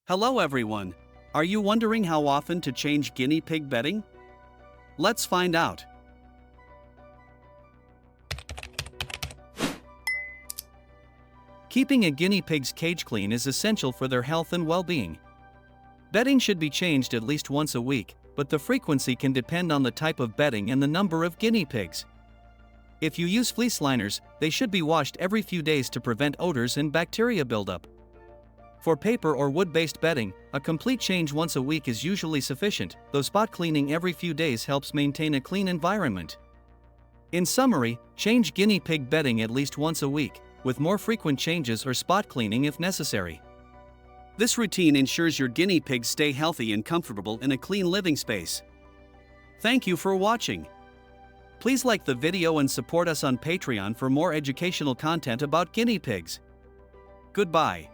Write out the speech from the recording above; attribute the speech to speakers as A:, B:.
A: Hello everyone. Are you wondering how often to change guinea pig bedding? Let's find out. Keeping a guinea pig's cage clean is essential for their health and well-being. Bedding should be changed at least once a week, but the frequency can depend on the type of bedding and the number of guinea pigs. If you use fleece liners, they should be washed every few days to prevent odors and bacteria buildup. For paper or wood-based bedding, a complete change once a week is usually sufficient, though spot cleaning every few days helps maintain a clean environment. In summary, change guinea pig bedding at least once a week, with more frequent changes or spot cleaning if necessary. This routine ensures your guinea pigs stay healthy and comfortable in a clean living space. Thank you for watching. Please like the video and support us on Patreon for more educational content about guinea pigs. Goodbye.